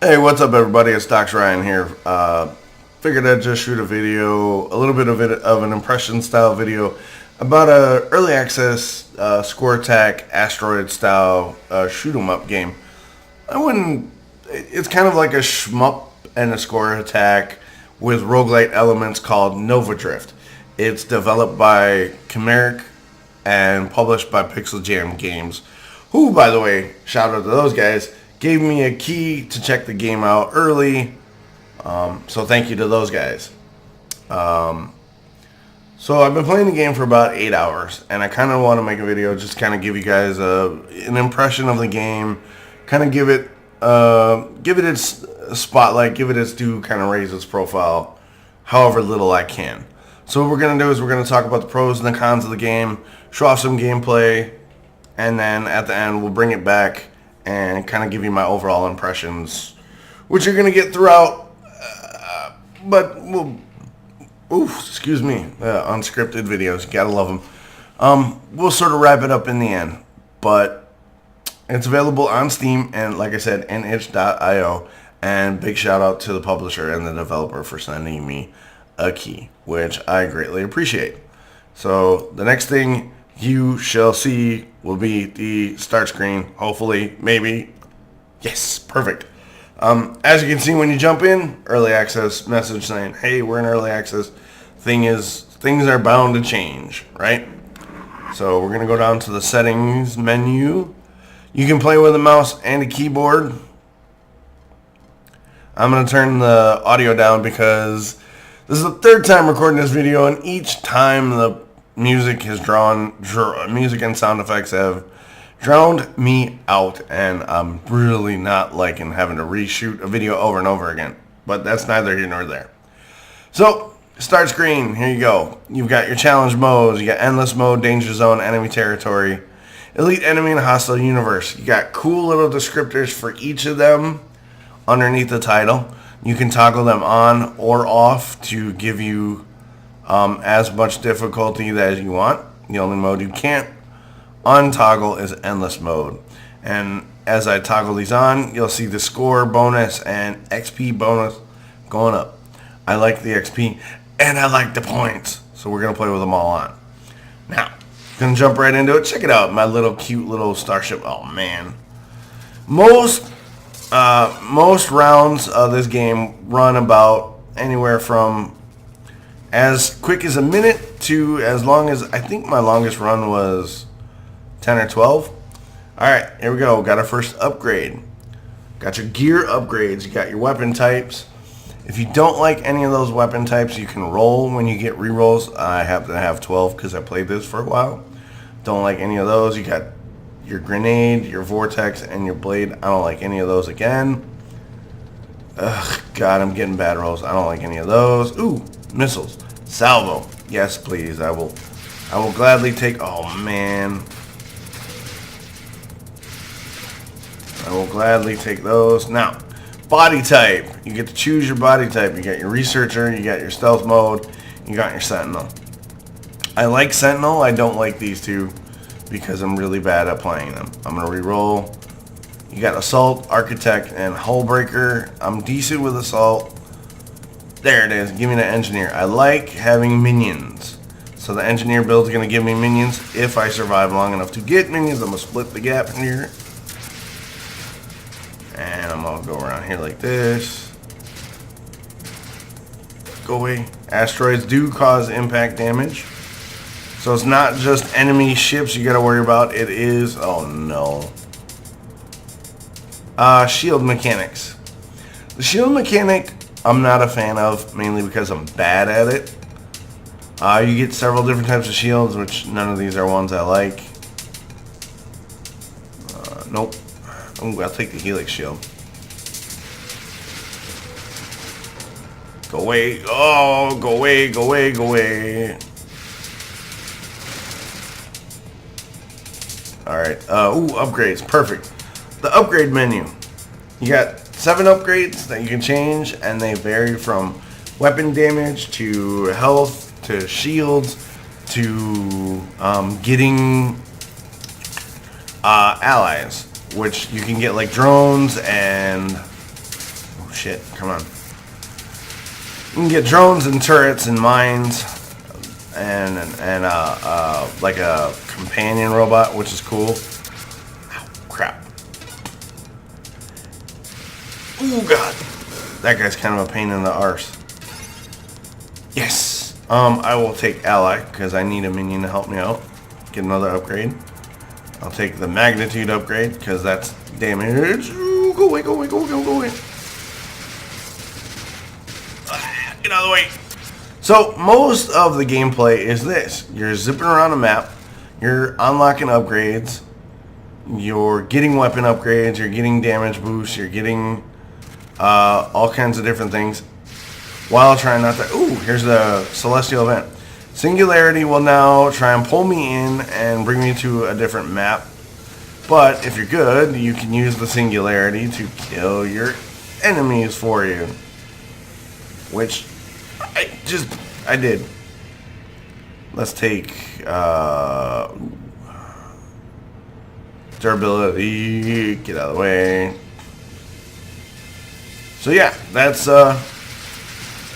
Hey, what's up, everybody? It's Dr. Ryan here. Figured I'd just shoot a video, a little bit of an impression style video about a early access score attack asteroid style shoot 'em up game. I wouldn't. It's kind of like a shmup and a score attack with rogue-lite elements called Nova Drift. It's developed by Chimeric and published by Pixeljam Games, who, by the way, shout out to those guys, gave me a key to check the game out early. So thank you to those guys. So I've been playing the game for about 8 hours, and I kind of want to make a video, just kind of give you guys an impression of the game, kind of give it its spotlight, give it its due, kind of raise its profile, however little I can. So what we're going to do is we're going to talk about the pros and the cons of the game, show off some gameplay, and then at the end we'll bring it back and kind of give you my overall impressions, which you're going to get throughout, but we'll, excuse me, unscripted videos, gotta love them. We'll sort of wrap it up in the end, but it's available on Steam and, like I said, itch.io, and big shout out to the publisher and the developer for sending me a key, which I greatly appreciate. So the next thing you shall see will be the start screen, hopefully, maybe. Yes, perfect. As you can see when you jump in, early access message saying, hey, we're in early access. Things are bound to change, right? So we're going to go down to the settings menu. You can play with a mouse and a keyboard. I'm going to turn the audio down because this is the third time recording this video, and each time the music has music and sound effects have drowned me out, and I'm really not liking having to reshoot a video over and over again. But that's neither here nor there. So, start screen, here you go. You've got your challenge modes, you got endless mode, danger zone, enemy territory, elite enemy, and hostile universe. You got cool little descriptors for each of them underneath the title. You can toggle them on or off to give you as much difficulty as you want. The only mode you can't untoggle is endless mode. And as I toggle these on, you'll see the score bonus and XP bonus going up. I like the XP and I like the points, so we're gonna play with them all on. Now, gonna jump right into it. Check it out, my little cute little starship. Oh man, most rounds of this game run about anywhere from as quick as a minute to as long as, I think my longest run was 10 or 12. Alright, here we go. Got our first upgrade. Got your gear upgrades. You got your weapon types. If you don't like any of those weapon types, you can roll when you get rerolls. I happen to have 12 because I played this for a while. Don't like any of those. You got your grenade, your vortex, and your blade. I don't like any of those again. Ugh, God, I'm getting bad rolls. I don't like any of those. Ooh, missiles. Salvo. Yes, please. I will gladly take... Oh, man. I will gladly take those. Now, body type. You get to choose your body type. You got your researcher, you got your stealth mode, you got your sentinel. I like sentinel. I don't like these two because I'm really bad at playing them. I'm going to re-roll. You got assault, architect, and hullbreaker. I'm decent with assault. There it is. Give me the engineer. I like having minions. So the engineer build is going to give me minions. If I survive long enough to get minions, I'm going to split the gap here. And I'm going to go around here like this. Go away. Asteroids do cause impact damage. So it's not just enemy ships you got to worry about. It is... Oh, no. Shield mechanics. The shield mechanic I'm not a fan of, mainly because I'm bad at it. You get several different types of shields, which none of these are ones I like. Nope. Ooh, I'll take the helix shield. Go away. Oh, go away, go away, go away. Alright. Ooh, upgrades. Perfect. The upgrade menu. You got 7 upgrades that you can change, and they vary from weapon damage to health to shields to getting allies, which you can get like drones and shit, come on. You can get drones and turrets and mines and like a companion robot, which is cool. Ow, crap. Oh god. That guy's kind of a pain in the arse. Yes. I will take ally because I need a minion to help me out. Get another upgrade. I'll take the magnitude upgrade because that's damage. Ooh, go away, go away, go away, go away. Get out of the way. So most of the gameplay is this. You're zipping around a map. You're unlocking upgrades. You're getting weapon upgrades. You're getting damage boosts. You're getting all kinds of different things. While trying not to... Ooh, here's the Celestial event. Singularity will now try and pull me in and bring me to a different map. But if you're good, you can use the Singularity to kill your enemies for you. Which I did. Let's take durability. Get out of the way. So yeah, that's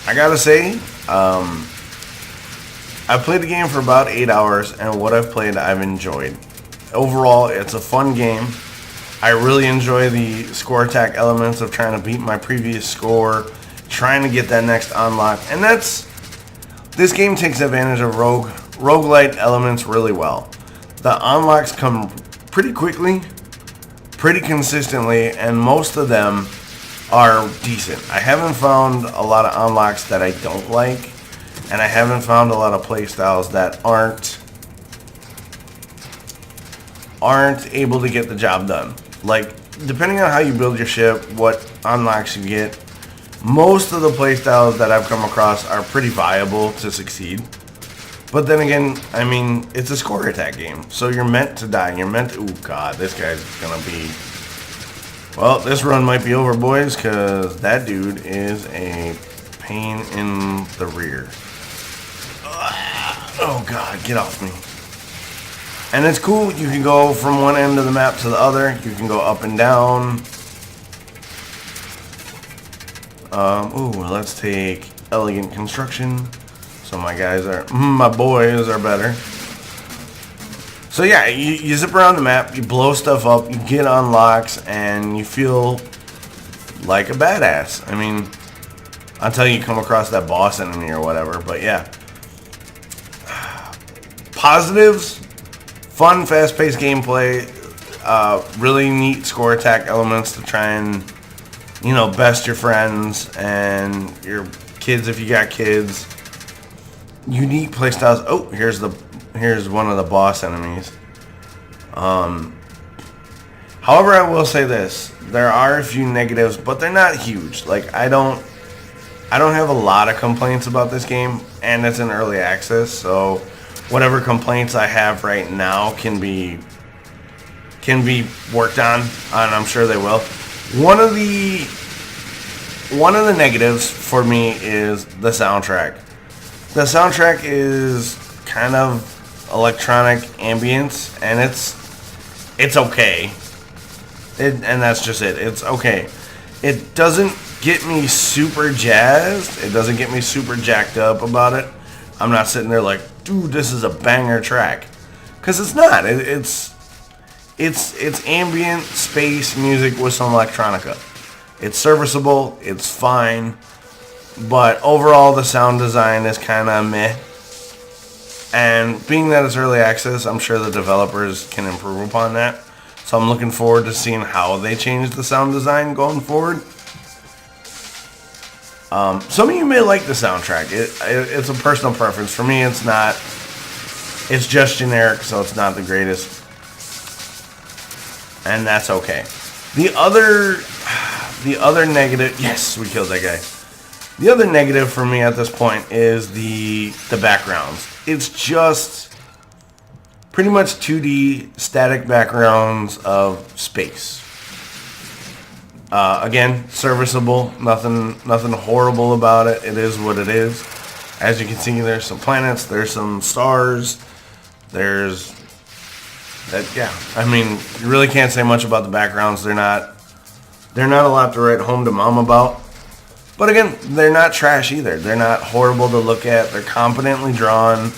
I gotta say, I've played the game for about 8 hours, and what I've played, I've enjoyed. Overall, it's a fun game. I really enjoy the score attack elements of trying to beat my previous score, trying to get that next unlock, and this game takes advantage of roguelite elements really well. The unlocks come pretty quickly, pretty consistently, and most of them are decent. I haven't found a lot of unlocks that I don't like, and I haven't found a lot of playstyles that aren't able to get the job done. Like, depending on how you build your ship, what unlocks you get, most of the playstyles that I've come across are pretty viable to succeed. But then again, I mean, it's a score attack game, so you're meant to die. You're meant to... Oh god, this guy's gonna be... Well, this run might be over, boys, because that dude is a pain in the rear. Oh god, get off me. And it's cool, you can go from one end of the map to the other. You can go up and down. Ooh, let's take elegant construction. So my boys are better. So yeah, you zip around the map, you blow stuff up, you get unlocks, and you feel like a badass. I mean, until you come across that boss enemy or whatever, but yeah. Positives, fun, fast-paced gameplay, really neat score attack elements to try and, you know, best your friends and your kids if you got kids. Unique playstyles. Oh, here's one of the boss enemies. However, I will say this: there are a few negatives, but they're not huge. Like I don't have a lot of complaints about this game, and it's in early access, so whatever complaints I have right now can be worked on, and I'm sure they will. One of the negatives for me is the soundtrack. The soundtrack is kind of electronic ambience, and it's okay. And that's just it. It's okay. It doesn't get me super jazzed. It doesn't get me super jacked up about it. I'm not sitting there like, dude, this is a banger track, because it's not. It's ambient space music with some electronica. It's serviceable. It's fine. But overall, the sound design is kind of meh. And being that it's early access, I'm sure the developers can improve upon that. So I'm looking forward to seeing how they change the sound design going forward. Some of you may like the soundtrack. It's a personal preference. For me, it's not. It's just generic, so it's not the greatest. And that's okay. The other negative... Yes, we killed that guy. The other negative for me at this point is the backgrounds. It's just pretty much 2D static backgrounds of space. Again, serviceable. Nothing horrible about it. It is what it is. As you can see, there's some planets. There's some stars. There's that. Yeah, I mean, you really can't say much about the backgrounds. They're not a lot to write home to mom about. But again, they're not trash either. They're not horrible to look at. They're competently drawn.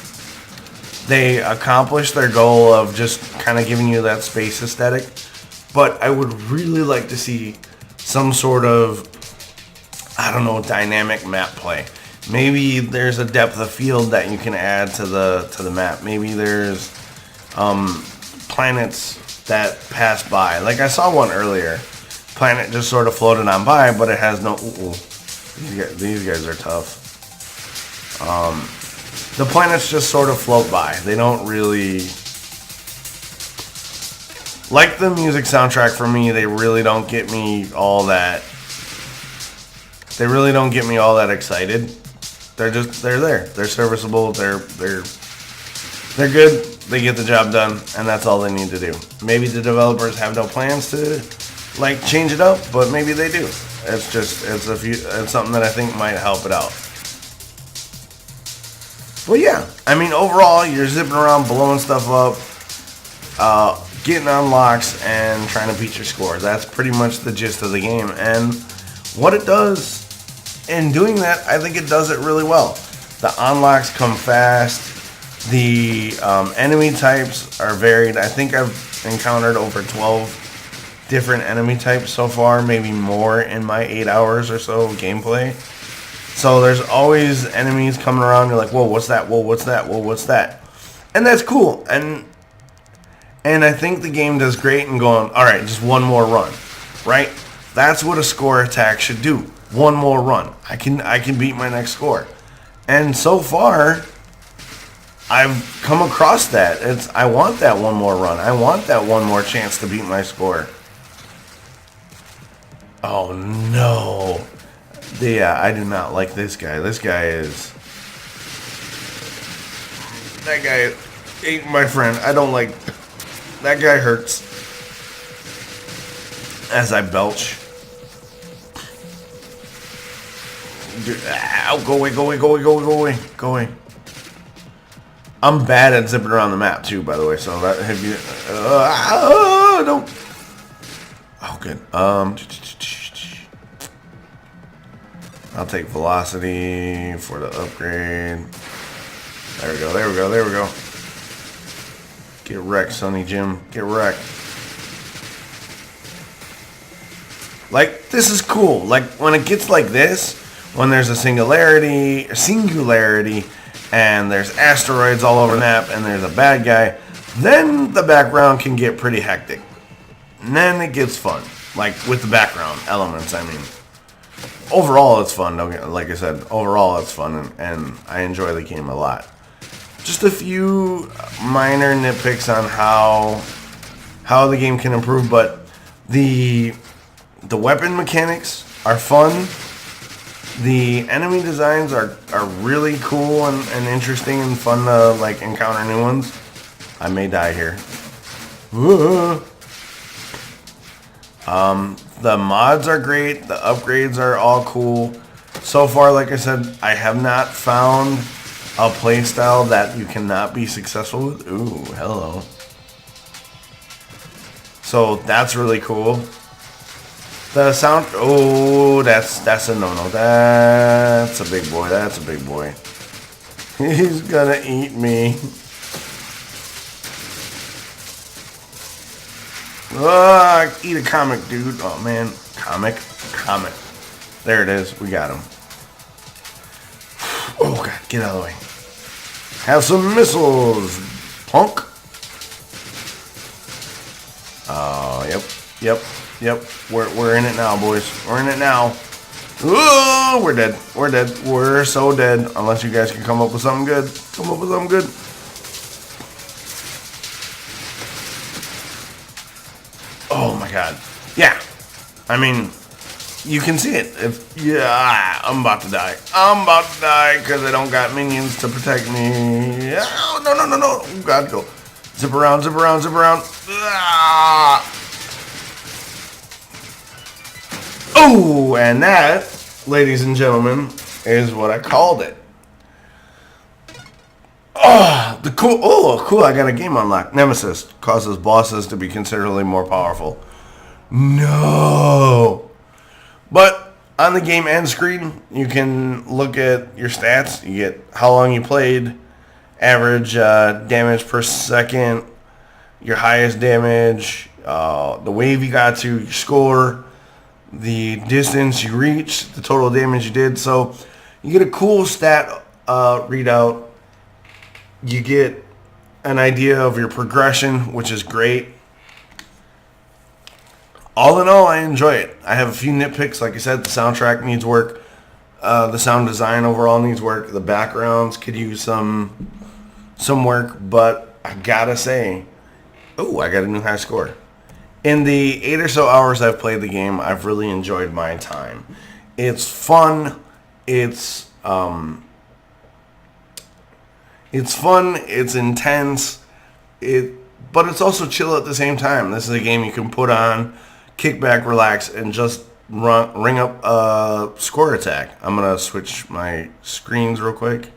They accomplish their goal of just kind of giving you that space aesthetic. But I would really like to see some sort of, I don't know, dynamic map play. Maybe there's a depth of field that you can add to the map. Maybe there's planets that pass by. Like I saw one earlier. Planet just sort of floated on by, but it has no... These guys are tough. The planets just sort of float by. They don't really... Like the music soundtrack for me, they really don't get me all that... They really don't get me all that excited. They're there. They're serviceable. They're good. They get the job done, and that's all they need to do. Maybe the developers have no plans to like change it up, but maybe they do. It's something that I think might help it out. Well, yeah. I mean, overall, you're zipping around, blowing stuff up, getting unlocks, and trying to beat your score. That's pretty much the gist of the game. And what it does in doing that, I think it does it really well. The unlocks come fast. The enemy types are varied. I think I've encountered over 12 different enemy types so far, maybe more in my 8 hours or so of gameplay. So there's always enemies coming around. You're like, whoa, what's that? Whoa, what's that? Whoa, what's that? And that's cool. And I think the game does great in going, all right, just one more run, right? That's what a score attack should do. One more run. I can beat my next score. And so far, I've come across that. I want that one more run. I want that one more chance to beat my score. Oh no. Yeah, I do not like this guy. This guy is... That guy ain't my friend. I don't like... That guy hurts. As I belch. Ow, go away, go away, go away, go away, go away, go away. I'm bad at zipping around the map too, by the way, so that have you... don't... Oh, good. I'll take velocity for the upgrade. There we go, there we go, there we go. Get wrecked, Sonny Jim. Get wrecked. Like, this is cool. Like, when it gets like this, when there's a singularity, and there's asteroids all over the map, and there's a bad guy, then the background can get pretty hectic. And then it gets fun. Like, with the background elements, I mean. Overall, it's fun. Like I said, overall, it's fun, and I enjoy the game a lot. Just a few minor nitpicks on how the game can improve, but the weapon mechanics are fun. The enemy designs are really cool and interesting and fun to like encounter new ones. I may die here. The mods are great. The upgrades are all cool. So far, like I said, I have not found a playstyle that you cannot be successful with. Ooh, hello. So that's really cool. The sound, oh, that's a no-no. That's a big boy. That's a big boy. He's gonna eat me. Eat a comic, dude. Oh, man. Comic. There it is. We got him. Oh, God. Get out of the way. Have some missiles, punk. Oh, yep. We're in it now, boys. We're in it now. Oh, we're dead. We're so dead. Unless you guys can come up with something good. Oh my God. Yeah. I mean, you can see it. I'm about to die. Because I don't got minions to protect me. Oh, no. Oh, God, go. Zip around. Oh, and that, ladies and gentlemen, is what I called it. Cool, I got a game unlocked. Nemesis causes bosses to be considerably more powerful. No. But On the game end screen, you can look at your stats. You get how long you played, average damage per second, your highest damage, the wave you got to, your score, the distance you reached, the total damage you did. So you get a cool stat readout. You get an idea of your progression, which is great. All in all, I enjoy it. I have a few nitpicks. Like I said, the soundtrack needs work. The sound design overall needs work. The backgrounds could use some work. But I gotta say, I got a new high score. In the 8 or so hours I've played the game, I've really enjoyed my time. It's fun. It's fun. It's intense. But it's also chill at the same time. This is a game you can put on, kick back, relax, and just ring up a score attack. I'm gonna switch my screens real quick.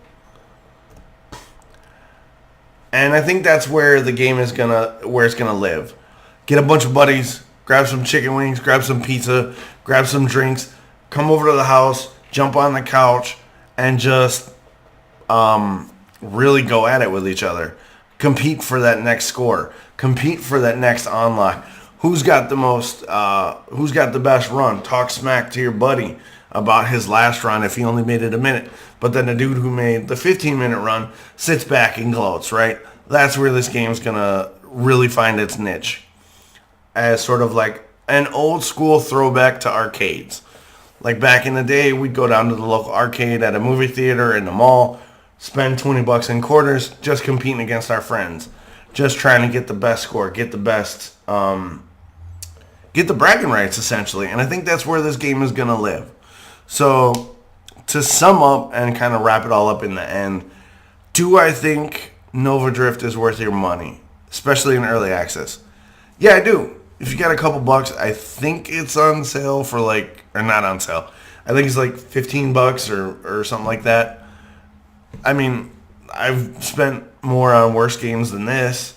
And I think that's where the game is gonna live. Get a bunch of buddies, grab some chicken wings, grab some pizza, grab some drinks, come over to the house, jump on the couch, and just really go at it with each other. Compete for that next score. Compete for that next unlock. Who's got the most? Who's got the best run? Talk smack to your buddy about his last run if he only made it a minute. But then the dude who made the 15-minute run sits back and gloats, right? That's where this game's gonna really find its niche. As sort of like an old school throwback to arcades. Like back in the day, we'd go down to the local arcade at a movie theater in the mall, spend $20 in quarters, just competing against our friends. Just trying to get the best score, get the best, get the bragging rights, essentially. And I think that's where this game is going to live. So, to sum up and kind of wrap it all up in the end, do I think Nova Drift is worth your money? Especially in early access. Yeah, I do. If you got a couple bucks, I think it's on sale for or not on sale. I think it's like $15 or something like that. I mean, I've spent more on worse games than this.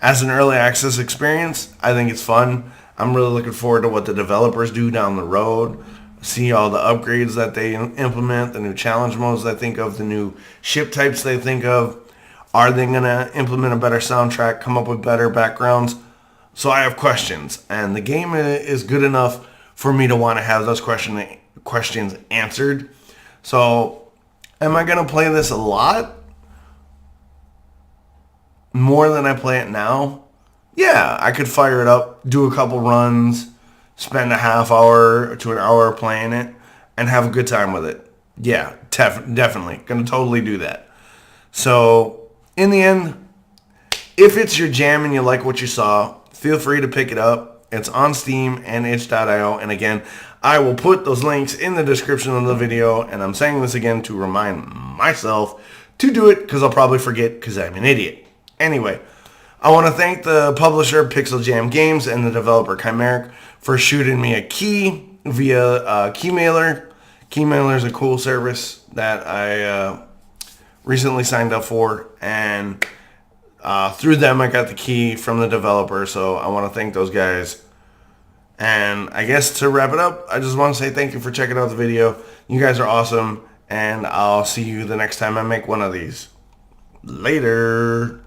As an early access experience, I think it's fun. I'm really looking forward to what the developers do down the road. See all the upgrades that they implement, the new challenge modes they think of, the new ship types they think of. Are they going to implement a better soundtrack, come up with better backgrounds? So I have questions, and the game is good enough for me to want to have those questions answered. So am I going to play this a lot? More than I play it now? Yeah, I could fire it up, do a couple runs, spend a half hour to an hour playing it, and have a good time with it. Yeah, definitely. Going to totally do that. So, in the end, if it's your jam and you like what you saw, feel free to pick it up. It's on Steam and itch.io. And again, I will put those links in the description of the video. And I'm saying this again to remind myself to do it because I'll probably forget because I'm an idiot. Anyway, I want to thank the publisher Pixeljam Games and the developer Chimeric for shooting me a key via Keymailer. Keymailer is a cool service that I recently signed up for, and through them I got the key from the developer, so I want to thank those guys. And I guess to wrap it up, I just want to say thank you for checking out the video. You guys are awesome, and I'll see you the next time I make one of these. Later.